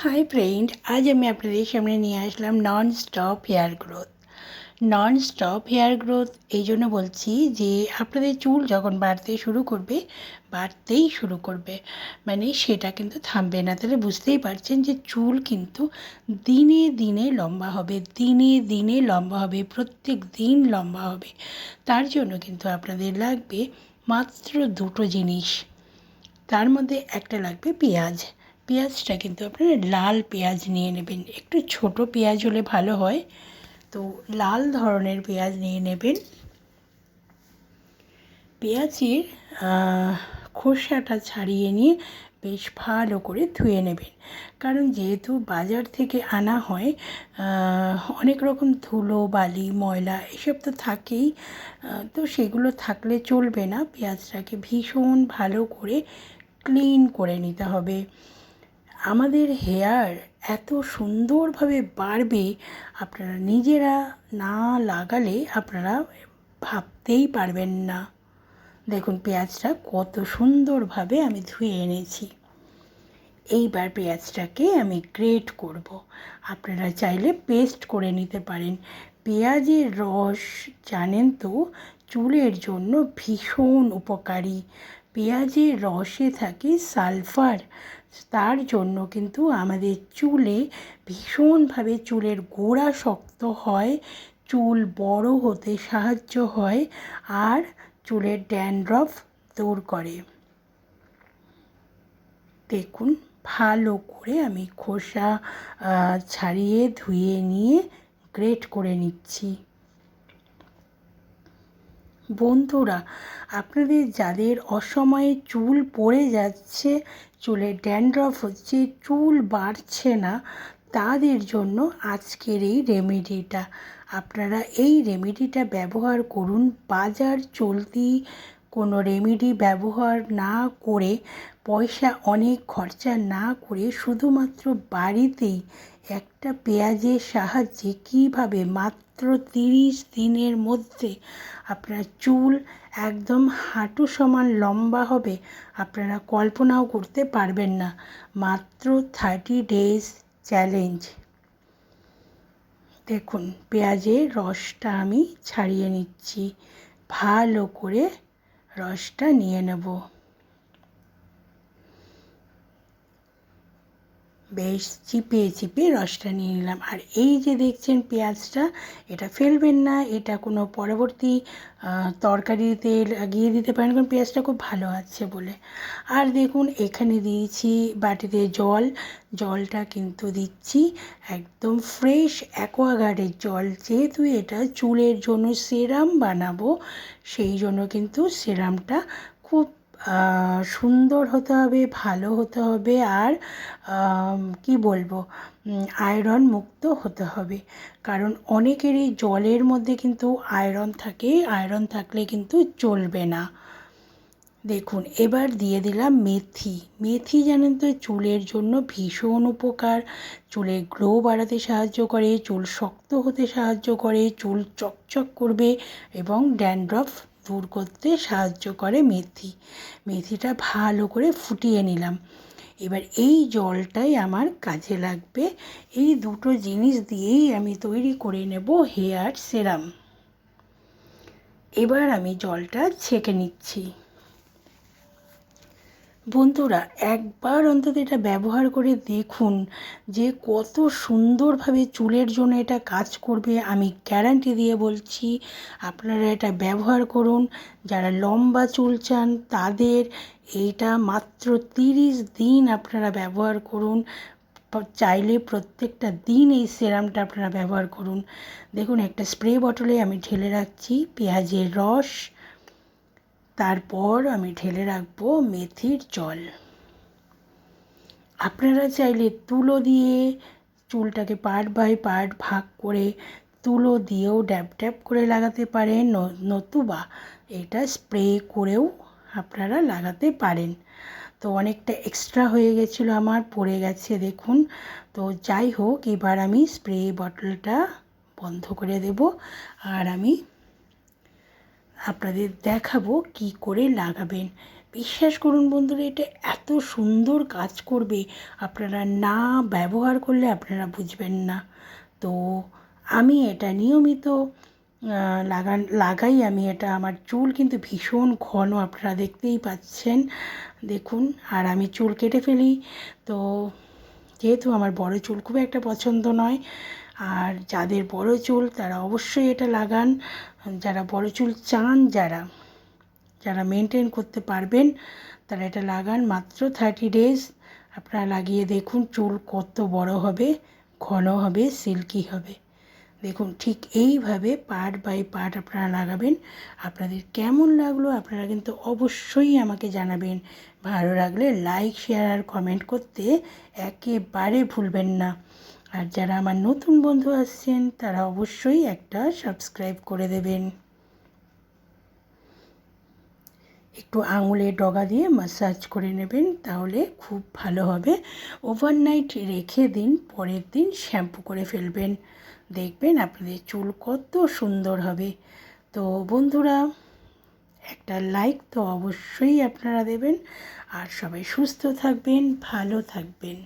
Hi friend, আজ আমি আপনাদের সামনে নিয়ে আসলাম non stop hair growth. Non stop hair growth এই জন্য বলছি যে আপনাদের চুল যখন বাড়তেই শুরু করবে, মানে সেটা কিন্তু থামবে না। তাহলে বুঝতেই পারছেন যে চুল কিন্তু দিনে দিনে লম্বা হবে, দিনে দিনে লম্বা হবে, প্রত্যেক দিন লম্বা হবে। তার জন্য কিন্তু আপনাদের লাগবে মাত্র দুটো জিনিস। তার মধ্যে একটা লাগবে পেঁয়াজ। পেঁয়াজটা কিন্তু আপনারা লাল পেঁয়াজ নিয়ে নেবেন, একটু ছোট পেঁয়াজ হলে ভালো হয়। তো লাল ধরনের পেঁয়াজ নিয়ে নেবেন। পেঁয়াজের খোসাটা ছাড়িয়ে নিয়ে বেশ ভালো করে ধুয়ে নেবেন, কারণ যেহেতু বাজার থেকে আনা হয় অনেক রকম ধুলো বালি ময়লা এসব তো থাকেই। তো সেগুলো থাকলে চলবে না, পেঁয়াজটাকে ভীষণ ভালো করে ক্লিন করে নিতে হবে। আমাদের হেয়ার এত সুন্দরভাবে বাড়বে, আপনারা নিজেরা না লাগালে আপনারা ভাবতেই পারবেন না। দেখুন পেঁয়াজটা কত সুন্দরভাবে আমি ধুয়ে এনেছি। এইবার পেঁয়াজটাকে আমি গ্রেট করব। আপনারা চাইলে পেস্ট করে নিতে পারেন। পেঁয়াজের রস জানেন তো চুলের জন্য ভীষণ উপকারী। পেঁয়াজের রসে থাকে সালফার, তার জন্য কিন্তু আমাদের চুলে ভীষণভাবে চুলের গোড়া শক্ত হয়, চুল বড় হতে সাহায্য হয়, আর চুলের ড্যান্ড্রফ দূর করে। দেখুন ভালো করে আমি খোসা ছাড়িয়ে ধুয়ে নিয়ে গ্রেট করে নিচ্ছি। বন্ধুরা, আপনাদের যাদের অসময়ে চুল পড়ে যাচ্ছে, চুলে ড্যান্ড্রফ হচ্ছে, চুল বাড়ছে না, তাদের জন্য আজকের এই রেমেডিটা। আপনারা এই রেমেডিটা ব্যবহার করুন। বাজার চলতি কোনো রেমেডি ব্যবহার না করে, পয়সা অনেক খরচা না করে, শুধুমাত্র বাড়িতেই একটা পেঁয়াজের সাহায্যে কীভাবে মাত্র 30 দিনের মধ্যে আপনার চুল একদম হাঁটু সমান লম্বা হবে, আপনারা কল্পনাও করতে পারবেন না। মাত্র 30 ডেজ চ্যালেঞ্জ। দেখুন পেঁয়াজের রসটা আমি ছাড়িয়ে নিচ্ছি, ভালো করে রসটা নিয়ে নেব। বেশ চিপিয়ে চিপিয়ে রসটা নিয়ে নিলাম। আর এই যে দেখছেন পেঁয়াজটা, এটা ফেলবেন না, এটা কোনো পরবর্তী তরকারিতে লাগিয়ে দিতে পারেন, কারণ পেঁয়াজটা খুব ভালো আছে বলে। আর দেখুন এখানে দিয়েছি বাটিতে জল। জলটা কিন্তু দিচ্ছি একদম ফ্রেশ অ্যাকোয়াগার্ডের জল, যেহেতু এটা চুলের জন্য সেরাম বানাবো, সেই জন্য কিন্তু সেরামটা খুব সুন্দর হতে হবে, ভালো হতে হবে, আর কি বলবো, আয়রন মুক্ত হতে হবে। কারণ অনেকেরই জলের মধ্যে কিন্তু আয়রন থাকে, আয়রন থাকলে কিন্তু চলবে না। দেখুন এবার দিয়ে দিলাম মেথি। মেথি জানেন তো চুলের জন্য ভীষণ উপকার, চুলে গ্লো বাড়াতে সাহায্য করে, চুল শক্ত হতে সাহায্য করে, চুল চকচক করবে এবং ড্যান্ড্রফ দূর করতে সাহায্য করে মেথি। মেথিটা ভালো করে ফুটিয়ে নিলাম। এবার এই জলটাই আমার কাজে লাগবে। এই দুটো জিনিস দিয়েই আমি তৈরি করে নেব হেয়ার সেরাম। এবার আমি জলটা ছেঁকে নিচ্ছি। বন্ধুরা, একবার অন্তত এটা ব্যবহার করে দেখুন যে কত সুন্দরভাবে চুলের জন্য এটা কাজ করবে। আমি গ্যারান্টি দিয়ে বলছি, আপনারা এটা ব্যবহার করুন। যারা লম্বা চুল চান তাদের এইটা মাত্র 30 দিন আপনারা ব্যবহার করুন। চাইলে প্রত্যেকটা দিন এই সেরামটা আপনারা ব্যবহার করুন। দেখুন একটা স্প্রে বটলে আমি ঢেলে রাখছি পেঁয়াজের রস, তারপর আমি ঢেলে রাখবো মেথির জল। আপনারা চাইলে তুলো দিয়ে চুলটাকে পার্ট বাই পার্ট ভাগ করে তুলো দিয়েও ড্যাব ড্যাব করে লাগাতে পারেন, নতুবা এটা স্প্রে করেও আপনারা লাগাতে পারেন। তো অনেকটা এক্সট্রা হয়ে গেছিলো, আমার পড়ে গেছে দেখুন। তো যাই হোক, এবার আমি স্প্রে বটলটা বন্ধ করে দেব, আর আমি আপনাদের দেখাবো কি করে লাগাবেন। বিশ্বাস করুন বন্ধুরা, এটা এত সুন্দর কাজ করবে, আপনারা না ব্যবহার করলে আপনারা বুঝবেন না। তো আমি এটা নিয়মিত লাগাই আমি এটা। আমার চুল কিন্তু ভীষণ ঘন, আপনারা দেখতেই পাচ্ছেন, দেখুন। আর আমি চুল কেটে ফেলি, তো যেহেতু আমার বড় চুল খুব একটা পছন্দ নয়, আর যাদের বড় চুল তারা অবশ্যই এটা লাগান। যারা বড় চুল চান, যারা মেনটেন করতে পারবেন, তারা এটা লাগান। মাত্র 30 ডেজ আপনারা লাগিয়ে দেখুন, চুল কত বড় হবে, ঘন হবে, সিল্কি হবে। দেখুন, ঠিক এইভাবে পার্ট বাই পার্ট আপনারা লাগাবেন। আপনাদের কেমন লাগলো আপনারা কিন্তু অবশ্যই আমাকে জানাবেন। ভালো লাগলে লাইক, শেয়ার আর কমেন্ট করতে একেবারে ভুলবেন না। আর যারা আমার নতুন বন্ধু আসছেন তারা অবশ্যই একটা সাবস্ক্রাইব করে দেবেন। একটু আঙুলের ডগা দিয়ে ম্যাসাজ করে নেবেন, তাহলে খুব ভালো হবে। ওভারনাইট রেখে দিন, পরের দিন শ্যাম্পু করে ফেলবেন, দেখবেন আপনাদের চুল কত সুন্দর হবে। তো বন্ধুরা, একটা লাইক তো অবশ্যই আপনারা দেবেন, আর সবাই সুস্থ থাকবেন, ভালো থাকবেন।